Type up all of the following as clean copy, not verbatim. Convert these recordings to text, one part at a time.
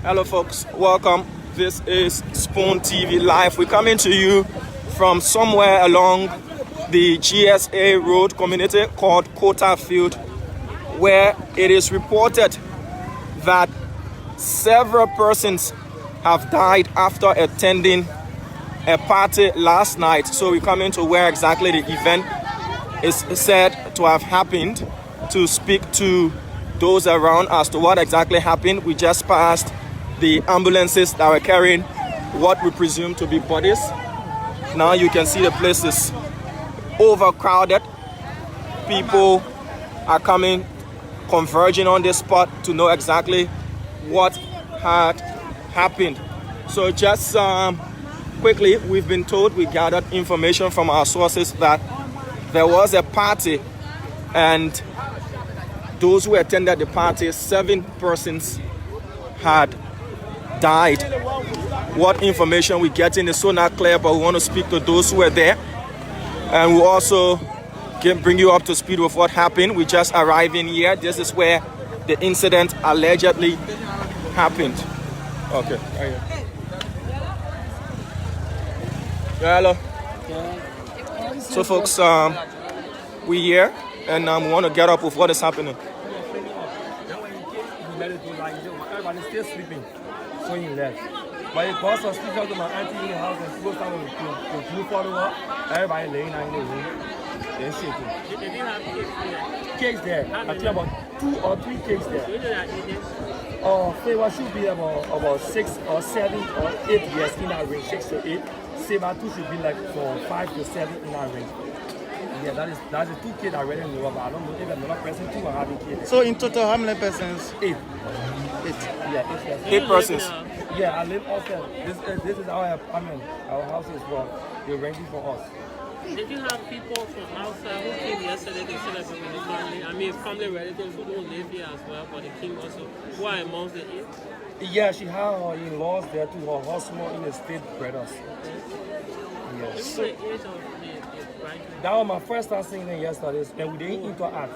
Hello folks, welcome. This is Spoon TV Live. We're coming to you from somewhere along the GSA Road community called Quota Field, where it is reported that several persons have died after attending a party last night. So we're coming to where exactly the event is said to have happened to speak to those around as to what exactly happened. We just passed the ambulances that were carrying what we presume to be bodies. Now you can see the place is overcrowded. People are coming, converging on this spot to know exactly what had happened. So just quickly, we've been told, we gathered information from our sources that there was a party, and those who attended the party, 7 persons had died. What information we getting is so not clear, but we want to speak to those who were there, and we'll also bring you up to speed with what happened. We just arrived in here. This is where the incident allegedly happened. Okay. Hello. So folks, we here, and we want to get up with what is happening. Everybody's still sleeping, so he left. But it caused us to go to my auntie in the house and people started to move forward. Everybody laying down in the room, then shaking. They didn't have Cakes there. I think about 2 or 3 cakes there. Flavor should be about 6 or 7 or 8 years in that range, 6 to 8. Saber 2 should be like from 5 to 7 in that range. Yeah, that's the 2 kids I already know about. I don't know if another person 2 or having kids. So in total, how many persons? 8. 8. Yeah, 8 persons. 8 persons. Yeah, I live upstairs. This is our apartment. Our house is for they're renting for us. Did you have people from outside who came yesterday to celebrate with the family? I mean, family relatives who don't live here as well, but they came also. Who are amongst the 8? Yeah, she had her in-laws there too. Her husband in the state brothers. Yes. So, the age of the bride? That was my first time seeing them yesterday, and we didn't interact.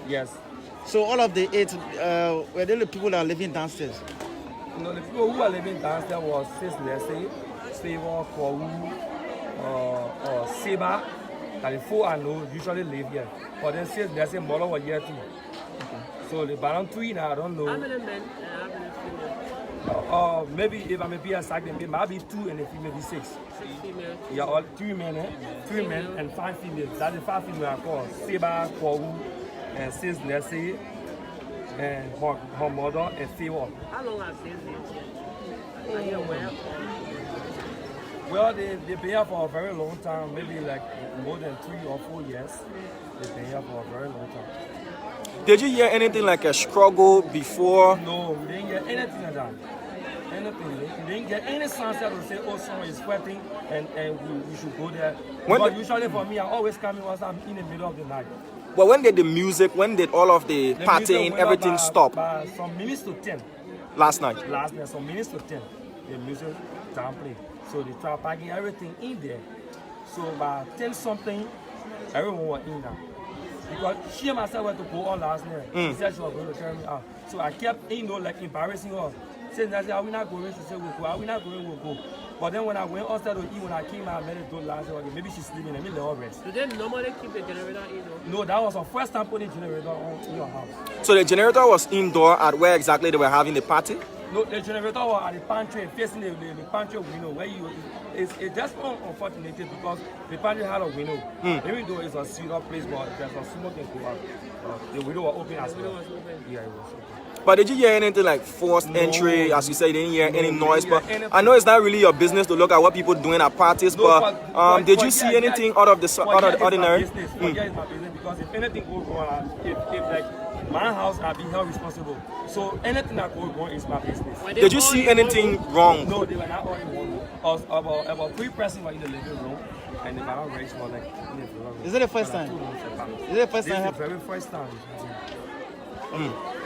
Yes. So all of the 8 were they the people that are living downstairs? No, the people who are living downstairs was Sis Leslie, Favor, Kwawu, Saber. And the 4 I know usually live here. But then Sis Leslie mother was here too. Okay. So the balance 3 now I don't know. How many men and how many females? Maybe if I may be a second, it might be 2 and the female be 6. 6 females? Yeah, all 3 men, 3 men and 5 females. That's the 5 females I call Saber, Kwawu, and Sis Leslie, and her mother and Favor. How long have they lived here? Are you aware? Well, they've been here for a very long time, maybe like more than 3 or 4 years. They've been here for a very long time. Did you hear anything like a struggle before? No, we didn't get anything like that. Anything. We didn't get any signs that will say, oh, someone is sweating and we should go there. But usually for me, I always come in once I'm in the middle of the night. Well, when did the music, when did all of the partying, everything stop? By some minutes to 10. Last night? Last night, some minutes to 10. The music downplay. So they try packing everything in there. So by 10 something, everyone was in there. Because she and myself went to go on last night. She said she was going to carry me out. So I kept, like embarrassing her. Saying that, are we not going? She said, we'll go. Are we not going? We'll go. But then when I went outside to eat, when I came out, I met the door last night. Maybe she's sleeping. Let me let her rest. Do they normally keep the generator in? No, that was her first time putting generator on in your house. So the generator was indoor at where exactly they were having the party? No, the generator was at the pantry, facing the pantry window where it's just unfortunate because the pantry had a window. Even though it's a sealed place, but there's a smoke can go out. The window was open as well. Yeah, it was open. But did you hear anything like forced entry? As you say, you didn't hear any noise. But I know it's not really your business to look at what people doing at parties. But did you see anything out of the ordinary? It's my business because if anything goes wrong, if like my house, I'll be held responsible. So anything that goes wrong is my business. Did you see anything wrong? No, they were not all in one room. About 3 persons were in the living room, and the balance race was like in the room. Is it the first time? Is it the first time? This is the very first time.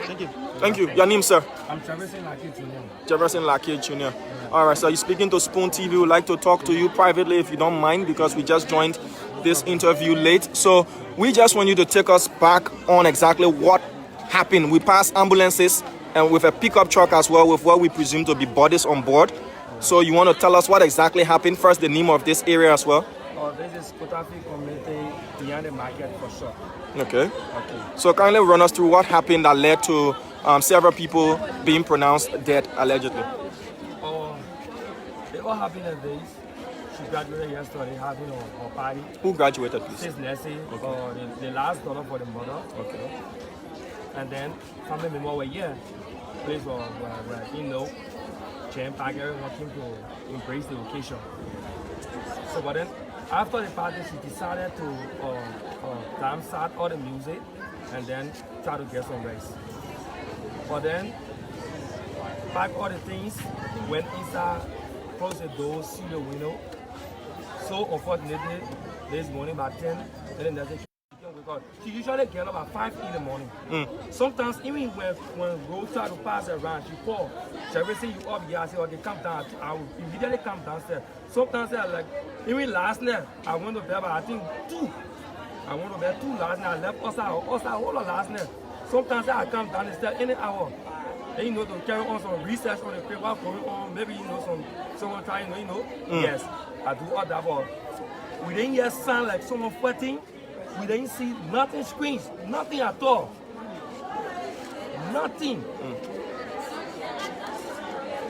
Thank you. Thank you. Your name, sir? I'm Jefferson Lackey Jr. Jefferson Lackey Jr. All right, so you're speaking to Spoon TV. We'd like to talk to you privately if you don't mind, because we just joined this interview late. So we just want you to take us back on exactly what happened. We passed ambulances and with a pickup truck as well with what we presume to be bodies on board. So you want to tell us what exactly happened? First, the name of this area as well. Oh, this is Kota Field community behind the market for sure. Okay. Okay. So kindly run us through what happened that led to several people being pronounced dead allegedly. It all happened in days. She graduated yesterday, having her party. Who graduated, please? Sis Nessie, the last daughter for the mother. Okay. And then family members were here. Place were Jam Pack, everyone came to embrace the occasion. So, but then after the party, she decided to dance out all the music and then try to get some rest. But then, pack all the things, went inside, closed the door, see the window. So unfortunately, this morning by 10, and then there's a because she usually get up at 5 in the morning. Sometimes even when road try to pass around, she call. She will say you up here, I say, okay, come down. I will immediately come downstairs. Sometimes I like, even last night, I went to bed about, I think 2. I went to bed 2 last night. I left outside all of last night. Sometimes I come down the stairs any hour. And you know, to carry on some research on the paper going on, maybe you know someone trying, Yes, I do all that, but we didn't hear sound like someone fighting. We didn't see nothing screams, nothing at all. Nothing.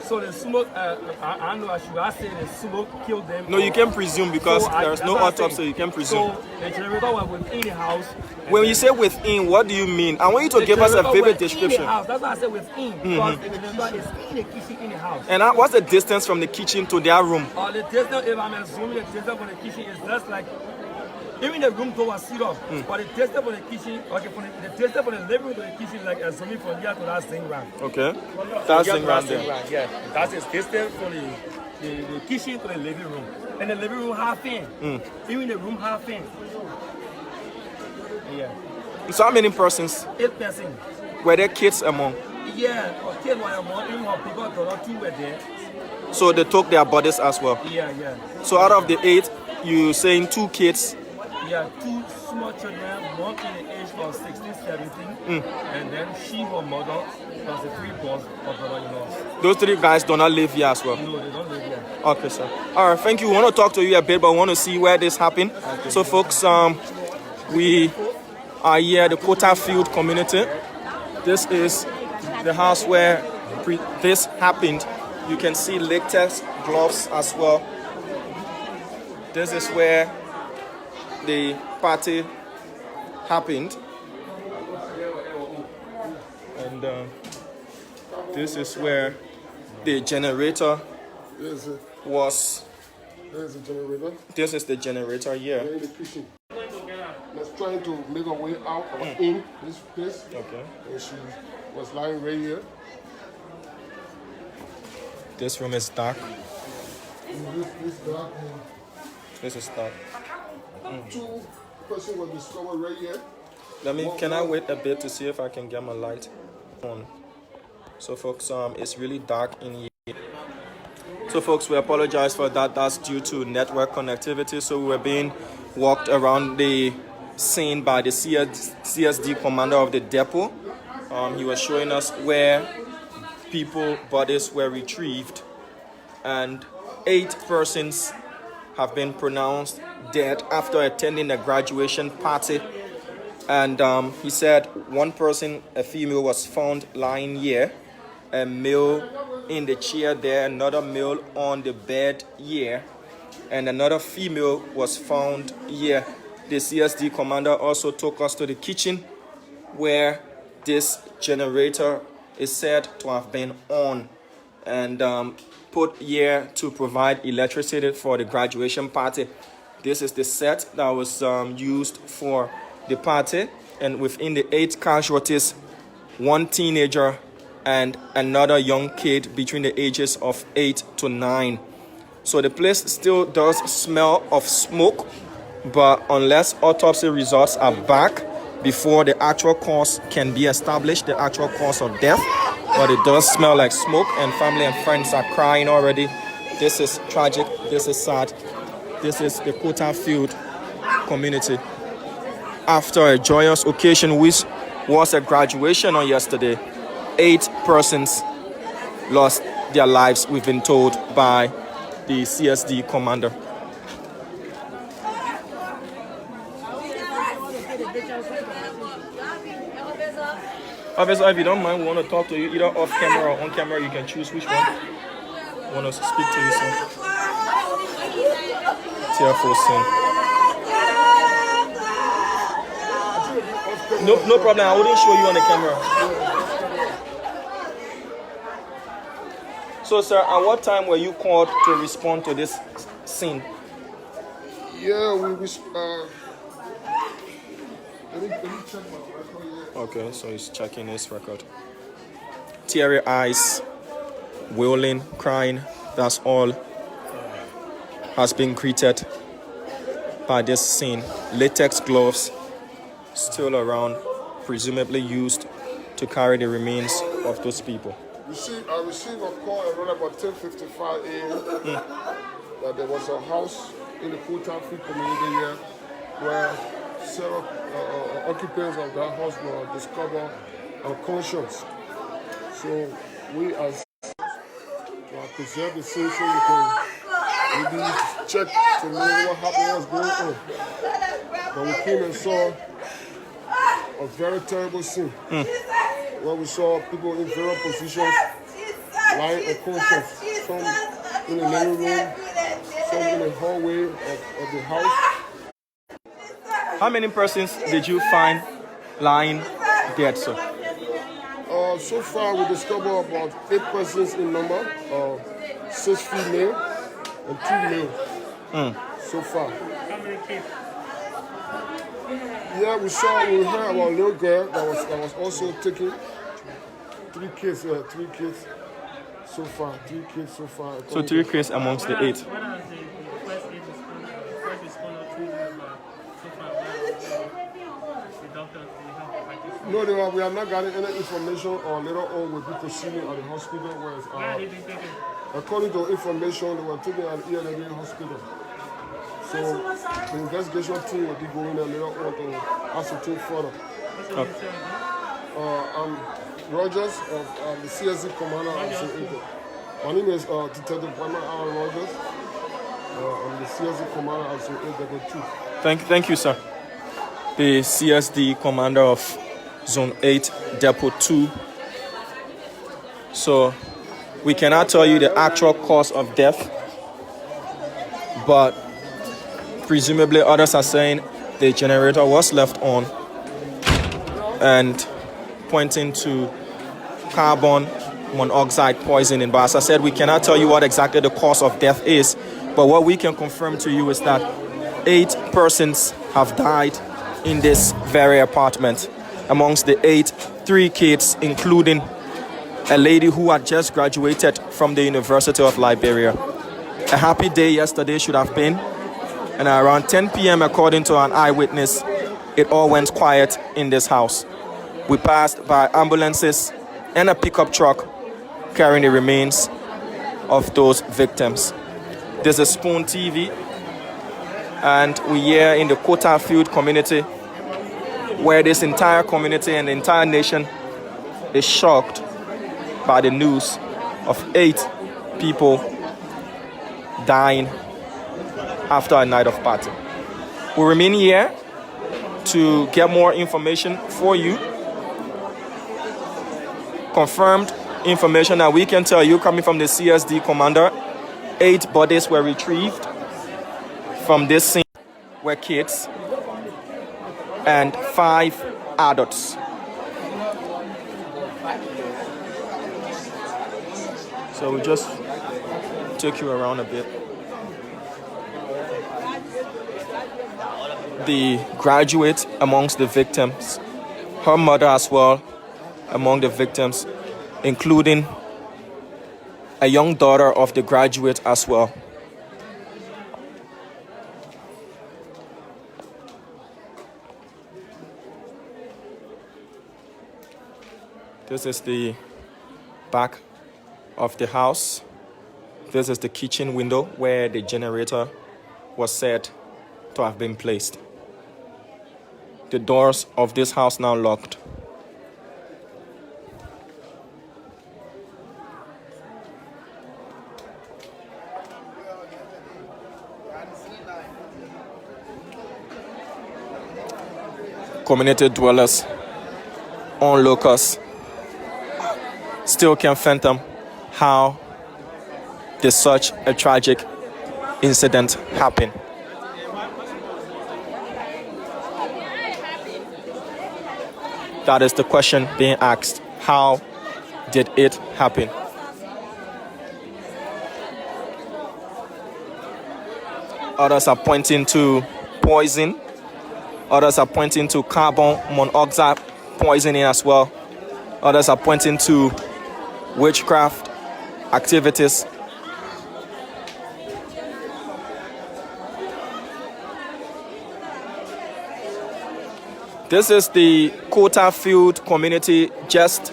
So the smoke, I know I should say the smoke killed them. No, you can presume because there's no autopsy, so you can presume. So the generator was within the house. When you say within, what do you mean? I want you to give us a vivid description. That's why I said within, because the generator is in the kitchen in the house. And what's the distance from the kitchen to their room? The distance, if I'm assuming the distance from the kitchen is just like, even the room door was sealed off, but the distance from the kitchen, okay, the distance from the living room to the kitchen is like assuming from here to that same round. Okay. That same round there. Yeah, that's the distance from the kitchen to the living room. And the living room half in. Even the room half in. Yeah. So how many persons? 8 persons. Were there kids among? Yeah, kids were among, even her people, daughter, 2 were there. So they took their bodies as well? Yeah. So out of the 8, you saying 2 kids? Yeah, 2 small children, one in the age of 16, 17, and then her mother, plus the 3 boys of brother-in-laws. Those 3 guys do not live here as well? No, they don't live here. Okay, sir. All right, thank you. We want to talk to you a bit, but we want to see where this happened. Okay. So, folks, we are here at the Kota Field community. This is the house where this happened. You can see latex gloves as well. This is where the party happened. And this is where the generator was. There's a generator. This is the generator here. We're in the kitchen. Let's trying to make our way out or in this place. Okay. And she was lying right here. This room is dark. This dark room. This is dark. 2 persons were discovered right here. Can I wait a bit to see if I can get my light on? So folks, it's really dark in here. So folks, we apologize for that. That's due to network connectivity. So we were being walked around the scene by the CSD commander of the depot. He was showing us where bodies were retrieved, and 8 persons have been pronounced dead after attending a graduation party. And he said 1 person, a female, was found lying here, a male in the chair there, another male on the bed here, and another female was found here. The CSD commander also took us to the kitchen where this generator is said to have been on and put here to provide electricity for the graduation party. This is the set that was used for the party, and within the 8 casualties, 1 teenager and another young kid between the ages of 8 to 9. So the place still does smell of smoke, but unless autopsy results are back before the actual cause can be established, the actual cause of death, but it does smell like smoke, and family and friends are crying already. This is tragic. This is sad. This is the Kota Field community. After a joyous occasion, which was a graduation on yesterday, 8 persons lost their lives, we've been told by the CSD commander. Officer, if you don't mind, we want to talk to you either off camera or on camera. You can choose which one. We want to speak to you, sir. Tearful scene. No problem. I wouldn't show you on the camera. So, sir, at what time were you called to respond to this scene? Yeah, let me check my record here. Okay, so he's checking his record. Teary eyes, wailing, crying, that's all has been greeted by this scene. Latex gloves still around, presumably used to carry the remains of those people. I received a call around about 10:55 a.m. that there was a house in the Kota Field community here where several occupants of that house were discovered unconscious. So we as preserve the scene so we can maybe check to know what happened, what's going on. But we came and saw a very terrible scene where we saw people in various positions lying unconscious. Some in the living room, some in the hallway of the house. How many persons did you find lying dead, sir? So far, we discovered about 8 persons in number, 6 female and 2 male. So far. How many kids? Yeah, we heard about a little girl that was also taken. 3 kids so far. 3 kids so far. So 3 kids amongst the 8. What are the first responder told you about so far? The doctors will help fight this? No, we have not gotten any information on later on will be proceeding at the hospital. Where are they being taken? According to information, they were taken at ELA hospital. So the investigation team will be going there later on to ascertain further. What's your name, sir? I'm Rogers of the CSD commander of St. Edgar. My name is Detective Wyman Aaron Rogers. I'm the CSD commander of St. Edgar 2. Thank you, sir. The CSD commander of Zone 8, Depot 2. So we cannot tell you the actual cause of death, but presumably others are saying the generator was left on and pointing to carbon monoxide poisoning. But as I said, we cannot tell you what exactly the cause of death is. But what we can confirm to you is that 8 persons have died in this very apartment. Amongst the 8, 3 kids, including a lady who had just graduated from the University of Liberia. A happy day yesterday should have been, and around 10 p.m., according to an eyewitness, it all went quiet in this house. We passed by ambulances and a pickup truck carrying the remains of those victims. This is Spoon TV, and we're here in the Kota Field community, where this entire community and the entire nation is shocked by the news of 8 people dying after a night of party. We remain here to get more information for you. Confirmed information that we can tell you coming from the CSD commander. 8 bodies were retrieved from this scene, were kids, and 5 adults. So we'll just take you around a bit. The graduate amongst the victims, her mother as well among the victims, including a young daughter of the graduate as well. This is the back of the house. This is the kitchen window where the generator was said to have been placed. The doors of this house now locked. community dwellers, onlookers, still can't fathom how did such a tragic incident happen. That is the question being asked. How did it happen? Others are pointing to poison. Others are pointing to carbon monoxide poisoning as well. Others are pointing to witchcraft activities. This is the Kota Field community just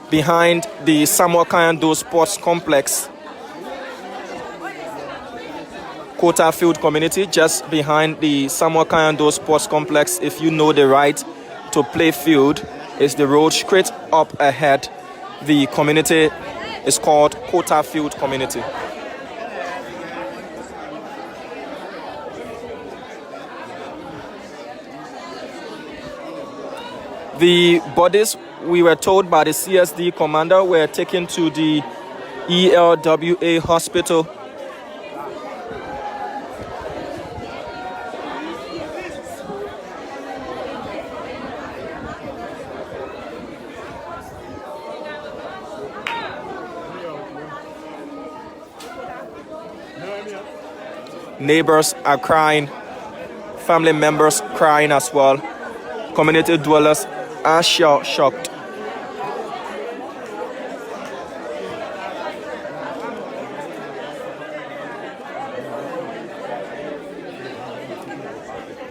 behind the Samuel Kayando Sports Complex. Kota Field community just behind the Samuel Kayando Sports Complex. If you know the right to play field, is the road straight up ahead. The community is called Kota Field Community. The bodies, we were told by the CSD commander, were taken to the ELWA hospital. Neighbors are crying, family members crying as well. Community dwellers are shocked.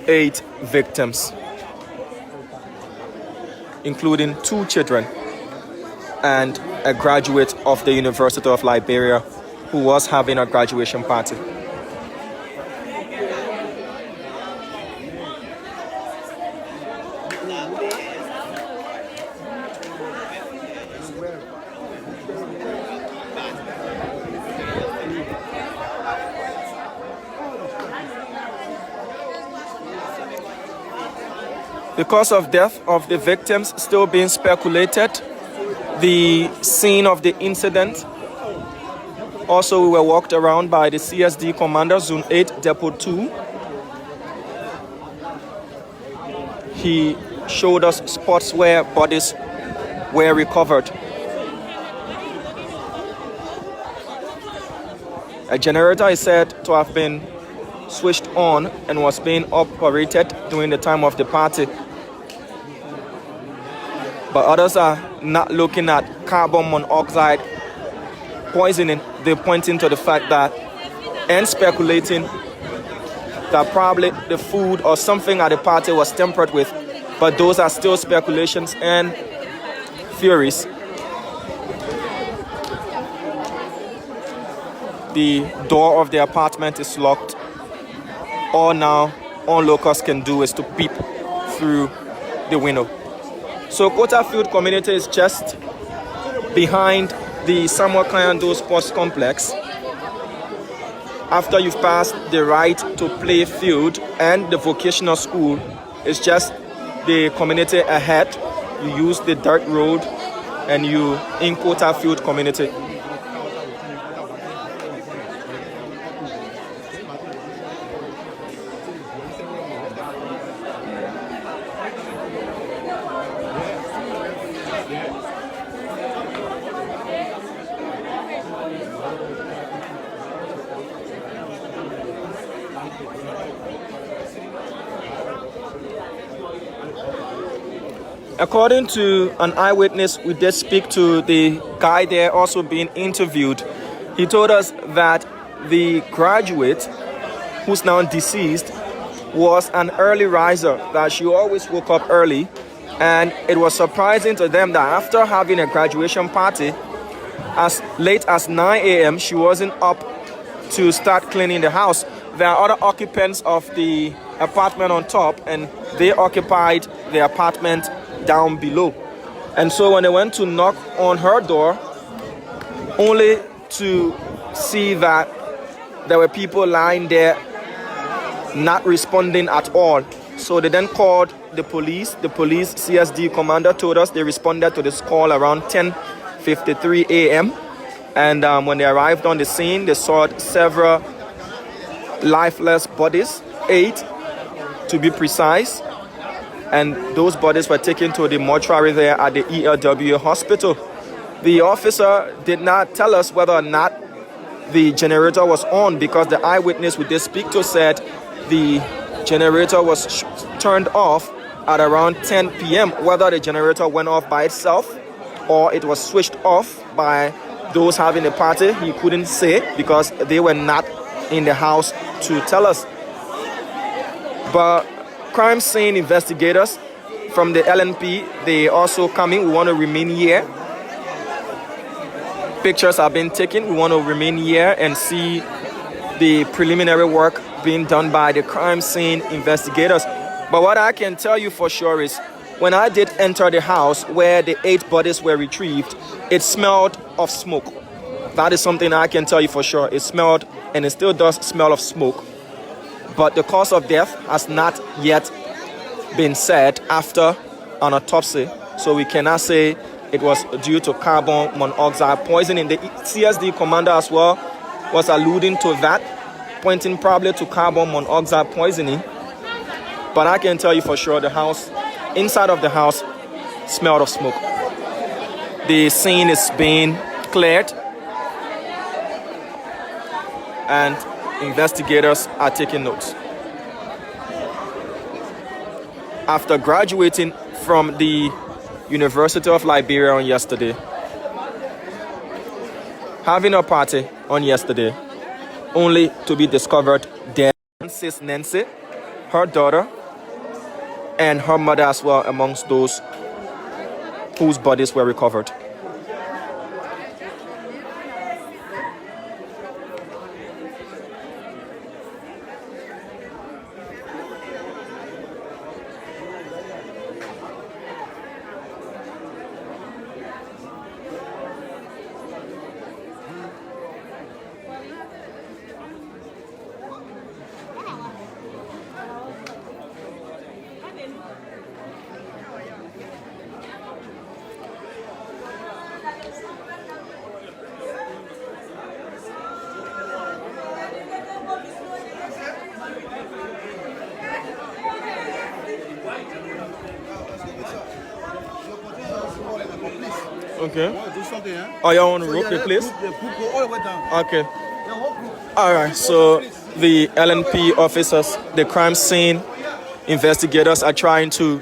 Eight victims, including 2 children and a graduate of the University of Liberia who was having a graduation party. The cause of death of the victims still being speculated. The scene of the incident, also we were walked around by the CSD commander, Zone 8, Depot 2. He showed us spots where bodies were recovered. A generator is said to have been switched on and was being operated during the time of the party. But others are not looking at carbon monoxide poisoning. They're pointing to the fact that, and speculating that probably the food or something at the party was tempered with. But those are still speculations and theories. The door of the apartment is locked. All now onlookers can do is to peep through the window. So Kota Field community is just behind the Samuel Kayando Sports Complex. After you've passed the right to play field and the vocational school, it's just the community ahead. You use the dirt road and you in Kota Field community. According to an eyewitness, we did speak to the guy there also being interviewed. He told us that the graduate, who's now deceased, was an early riser, that she always woke up early. And it was surprising to them that after having a graduation party, as late as 9 a.m., she wasn't up to start cleaning the house. There are other occupants of the apartment on top, and they occupied the apartment down below. And so when they went to knock on her door, only to see that there were people lying there not responding at all. So they then called the police. The police CSD commander told us they responded to this call around 10:53 a.m. And when they arrived on the scene, they saw several lifeless bodies, 8 to be precise. And those bodies were taken to the mortuary there at the ELW hospital. The officer did not tell us whether or not the generator was on, because the eyewitness we did speak to said the generator was turned off at around 10 p.m. Whether the generator went off by itself or it was switched off by those having a party, he couldn't say because they were not in the house to tell us. But crime scene investigators from the LNP, they also coming. We want to remain here. Pictures have been taken. We want to remain here and see the preliminary work being done by the crime scene investigators. But what I can tell you for sure is when I did enter the house where the 8 bodies were retrieved, it smelled of smoke. That is something I can tell you for sure. It smelled, and it still does smell of smoke. But the cause of death has not yet been said after an autopsy. So we cannot say it was due to carbon monoxide poisoning. The CSD commander as well was alluding to that, pointing probably to carbon monoxide poisoning. But I can tell you for sure the house, inside of the house, smelled of smoke. The scene is being cleared and investigators are taking notes. After graduating from the University of Liberia on yesterday, having a party on yesterday, only to be discovered dead. Sis Nancy, her daughter, and her mother as well amongst those whose bodies were recovered. Okay. Do something, huh? Oh, you want to rope the place? The group go all the way down. Okay. All right. So the LNP officers, the crime scene investigators are trying to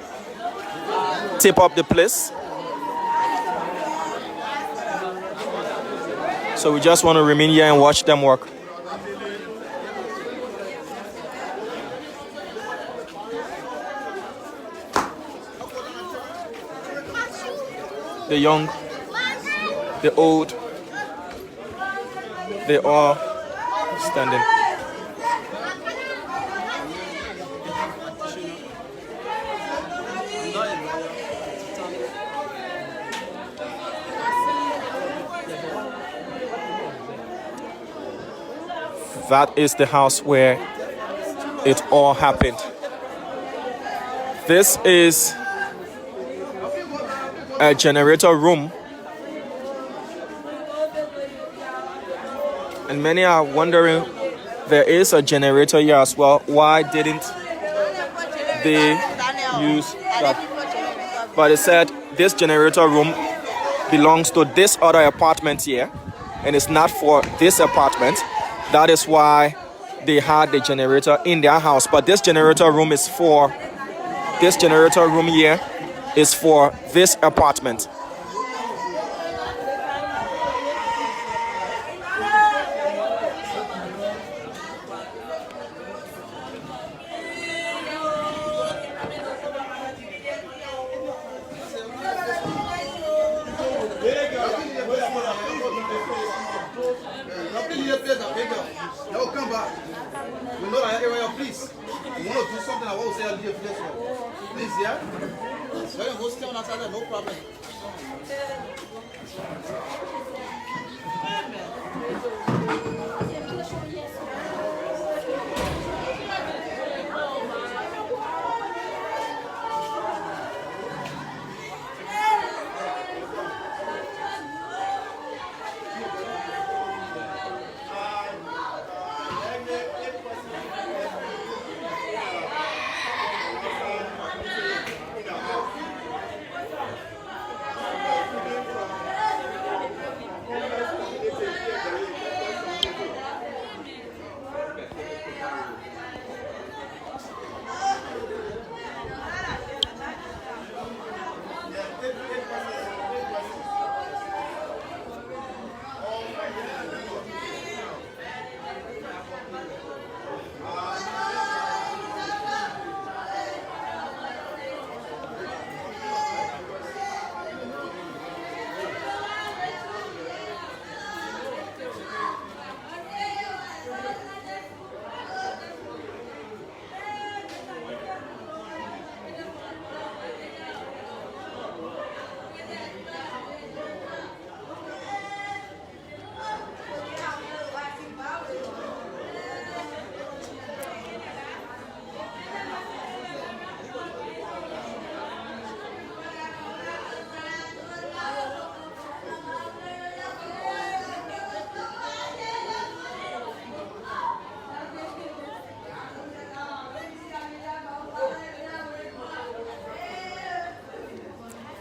tip up the place. So we just want to remain here and watch them work. The young, the old, they are standing. That is the house where it all happened. This is a generator room, and many are wondering, there is a generator here as well. Why didn't they use that? But they said this generator room belongs to this other apartment here, and it's not for this apartment. That is why they had the generator in their house. But this generator room is for this generator room here is for this apartment. Yo, come back. We know that area, please. You want to do something, I want to say I'll leave this one. Please, yeah? So you can go stand outside there, no problem.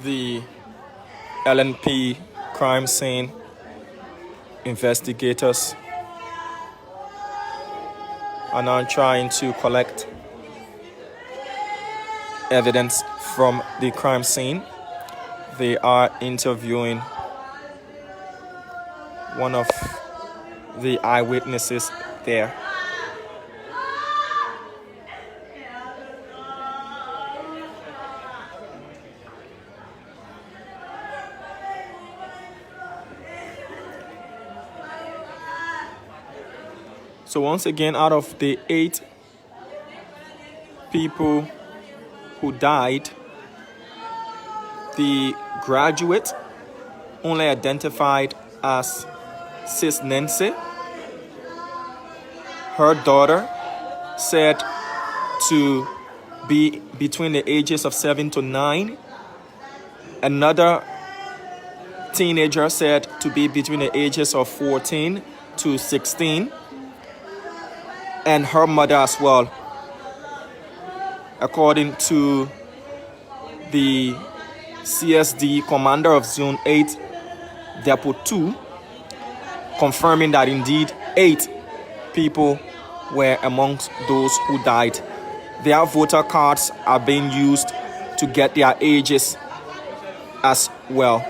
The LNP crime scene investigators are now trying to collect evidence from the crime scene. They are interviewing one of the eyewitnesses there. So once again, out of the 8 people who died, the graduate only identified as Sis Nancy. Her daughter said to be between the ages of 7 to 9. Another teenager said to be between the ages of 14 to 16. And her mother as well, according to the CSD commander of Zone 8, Depot 2, confirming that indeed 8 people were amongst those who died. Their voter cards are being used to get their ages as well.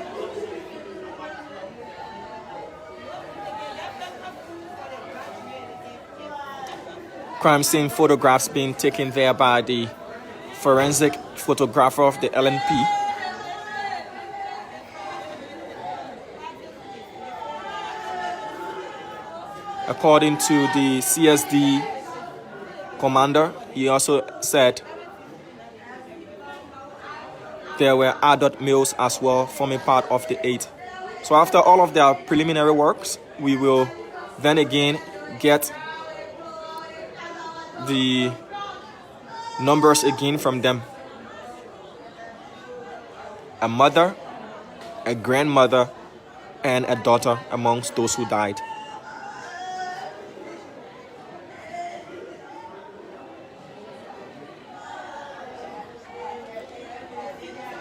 Crime scene photographs being taken there by the forensic photographer of the LNP. According to the CSD commander, he also said there were adult males as well forming part of the 8. So after all of their preliminary works, we will then again get the numbers again from them. A mother, a grandmother, and a daughter amongst those who died.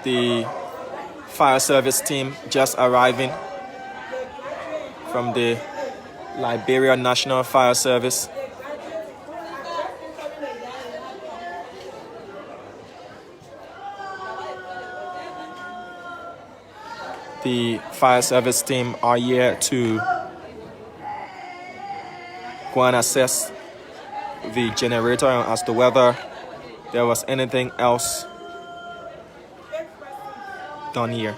The fire service team just arriving from the Liberia National Fire Service. The fire service team are here to go and assess the generator as to whether there was anything else done here.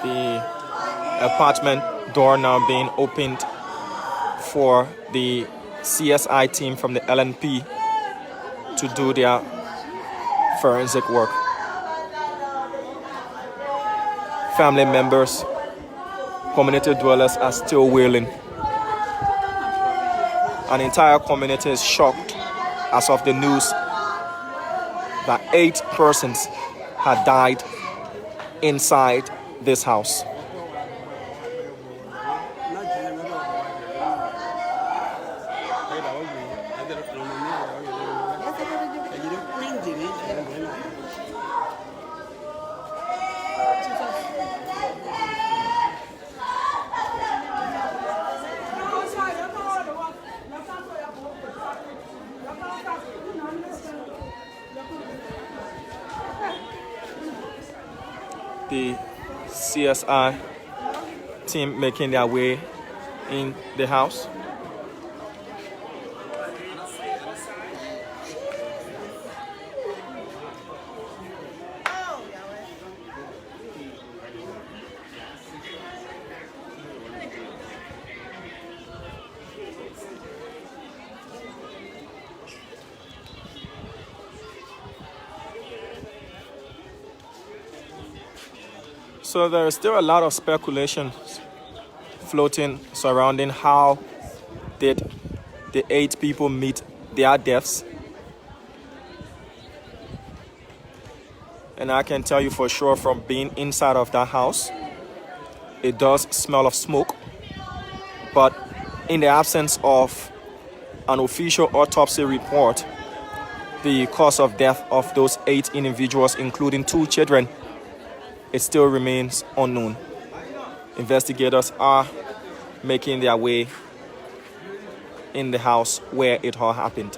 The apartment door now being opened for the CSI team from the LNP to do their forensic work. Family members, community dwellers are still wailing. An entire community is shocked as of the news that 8 persons had died inside this house. the CSI team making their way in the house. So there is still a lot of speculation floating surrounding how did the 8 people meet their deaths. And I can tell you for sure from being inside of that house, it does smell of smoke. But in the absence of an official autopsy report, the cause of death of those 8 individuals, including 2 children, it still remains unknown. Investigators are making their way in the house where it all happened.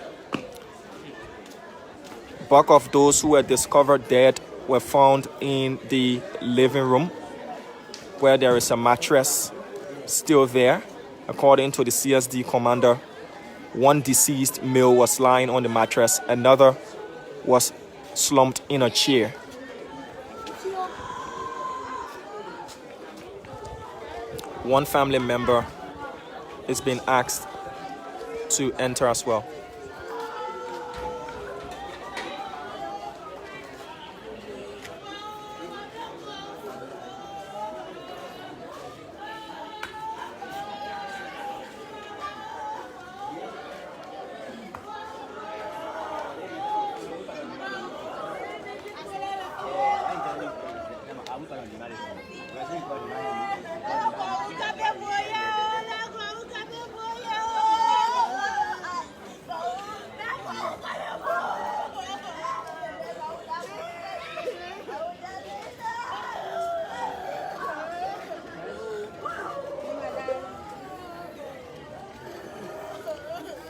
Bulk of those who were discovered dead were found in the living room, where there is a mattress still there. According to the CSD commander, 1 deceased male was lying on the mattress, another was slumped in a chair. One family member is being asked to enter as well.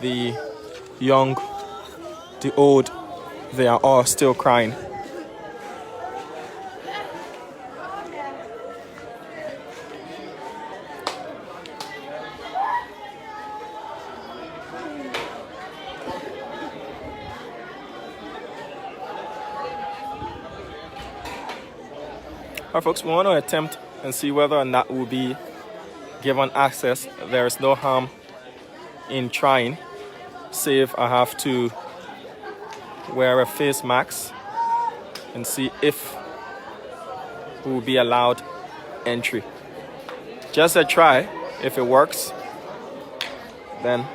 The young, the old, they are all still crying. All right, folks, we want to attempt and see whether or not we'll be given access. There is no harm in trying. See if I have to wear a face mask and see if we will be allowed entry. Just a try. If it works, then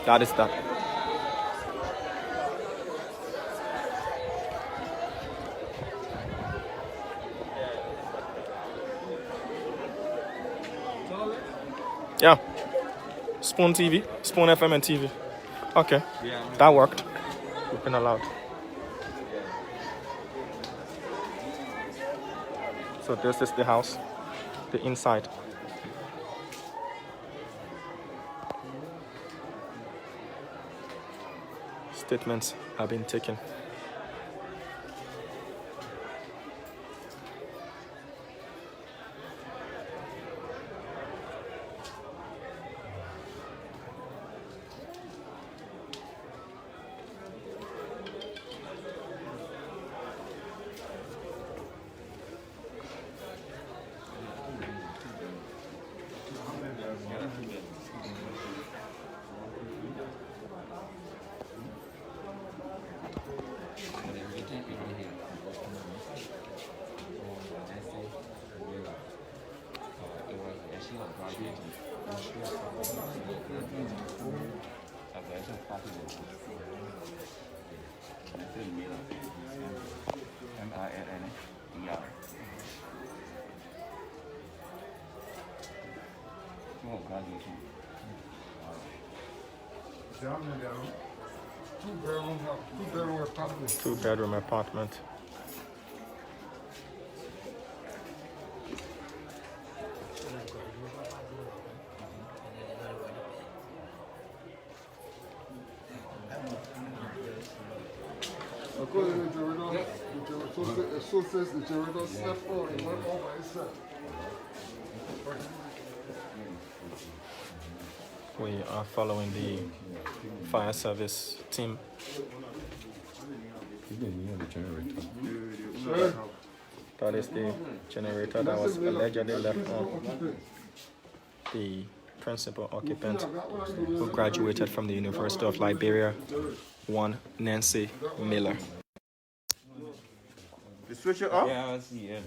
that is that. Yeah. Spoon TV, Spoon FM and TV. Okay, that worked. We've been allowed. So this is the house, the inside. Statements have been taken. Two-bedroom apartment. According to the sources, the generator slept on and went off by itself. We are following the fire service team. That is the generator that was allegedly left on the principal occupant who graduated from the University of Liberia, one Nancy Miller. You switch it up? Yeah, I see it.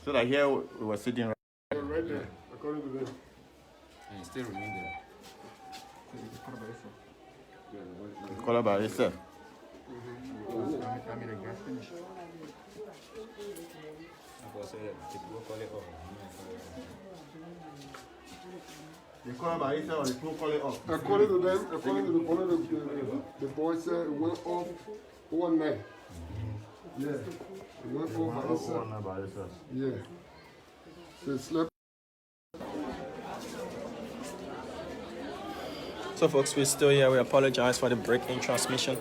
So that here we were sitting right. Right there, according to them. And it still remain there. Color by itself. The color by itself or the full color off? According to them, according to one of the boys said it went off overnight. Yeah. It went off by itself. By itself. Yeah. So it slept. So folks, we're still here. We apologize for the break in transmission.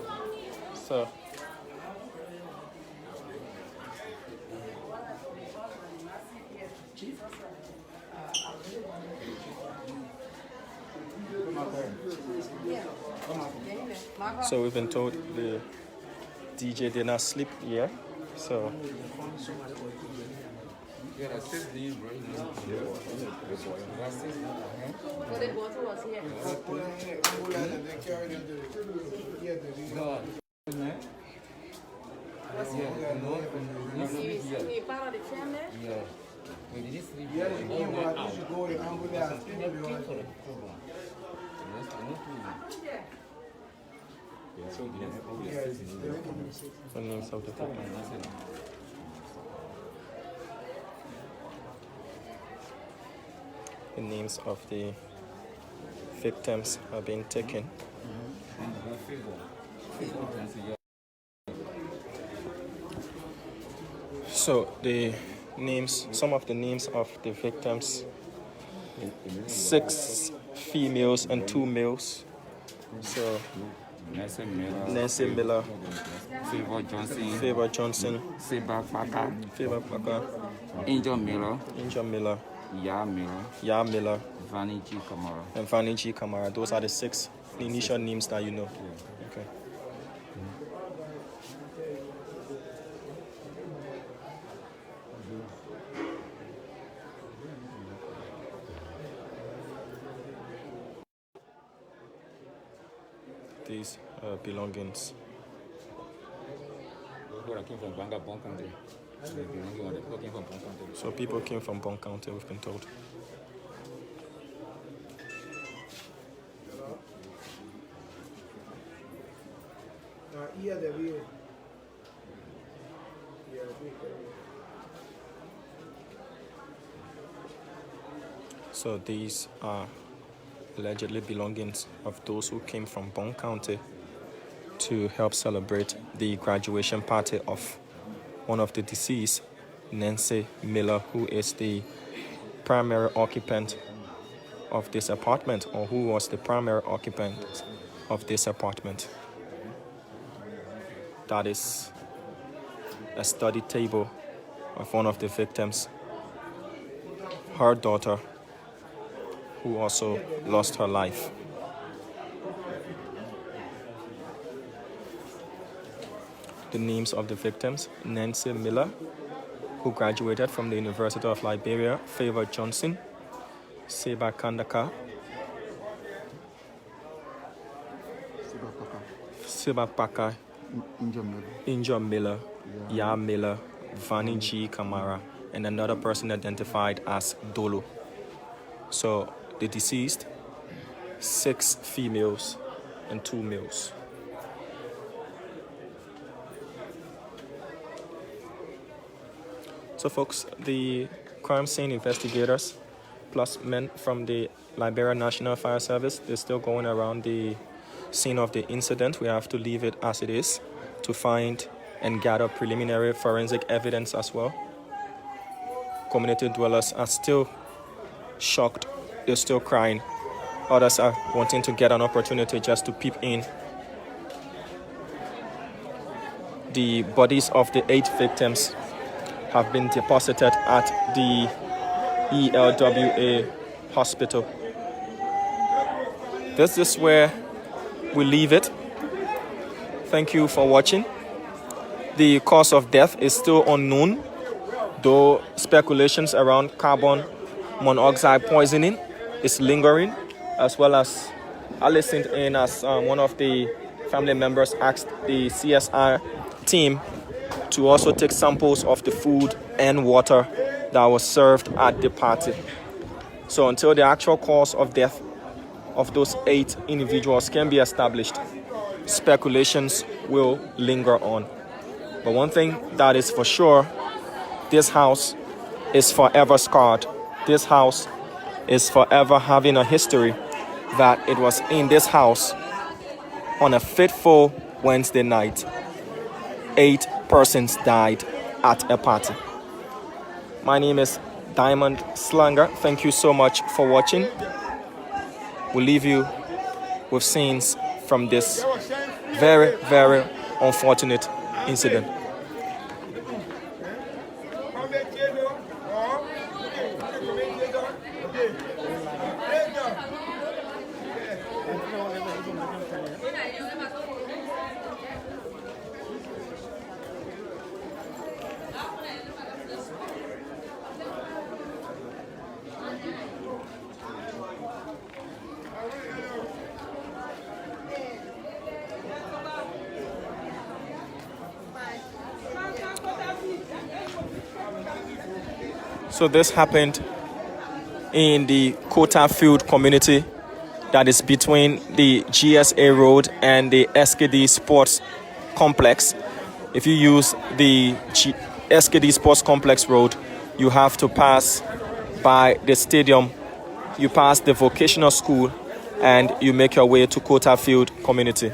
So we've been told the DJ did not sleep yet. So Yeah, that's 6 days right now. That's 6 days. So the bottle was here. You part of the chair there? Yeah. We didn't sleep. the names of the victims. The names of the victims are being taken. So the names, some of the names of the victims: 6 females and 2 males. So Nancy Miller, Nancy Miller, Favor Johnson, Favor Johnson, Seba Parker, Favor Parker, Angel Miller, Angel Miller, Ya Miller, Ya Miller, Vanny G. Kamara. and Fanny G. Kamara. Those are the 6 initial names that you know. Okay. These belongings. People came from Banga, Bon Country. People came from Bon Country. So people came from Bon County, we've been told. So these are allegedly belongings of those who came from Bon County to help celebrate the graduation party of one of the deceased, Nancy Miller, who is the primary occupant of this apartment, or who was the primary occupant of this apartment. That is a study table of one of the victims, her daughter, who also lost her life. The names of the victims: Nancy Miller, who graduated from the University of Liberia; Favor Johnson; Seba Kandaka; Seba Parker; Angel Miller; Ya Miller; Vanny G. Kamara, and another person identified as Dolo. So the deceased, 6 females and 2 males. So folks, the crime scene investigators plus men from the Liberia National Fire Service, they're still going around the scene of the incident. We have to leave it as it is to find and gather preliminary forensic evidence as well. Community dwellers are still shocked they're still crying. Others are wanting to get an opportunity just to peep in. The bodies of the 8 victims have been deposited at the ELWA hospital. This is where we leave it. Thank you for watching. The cause of death is still unknown, though speculations around carbon monoxide poisoning is lingering, as well as I listened in as one of the family members asked the CSI team to also take samples of the food and water that was served at the party. So until the actual cause of death of those 8 individuals can be established, speculations will linger on. But one thing that is for sure, this house is forever scarred. This house is forever having a history that it was in this house on a fateful Wednesday night. 8 persons died at a party. My name is Diamond Slanger. Thank you so much for watching. We'll leave you with scenes from this very, very unfortunate incident. So this happened in the Kota Field community that is between the GSA Road and the SKD Sports Complex. If you use the SKD Sports Complex Road, you have to pass by the stadium, you pass the vocational school, and you make your way to Kota Field community.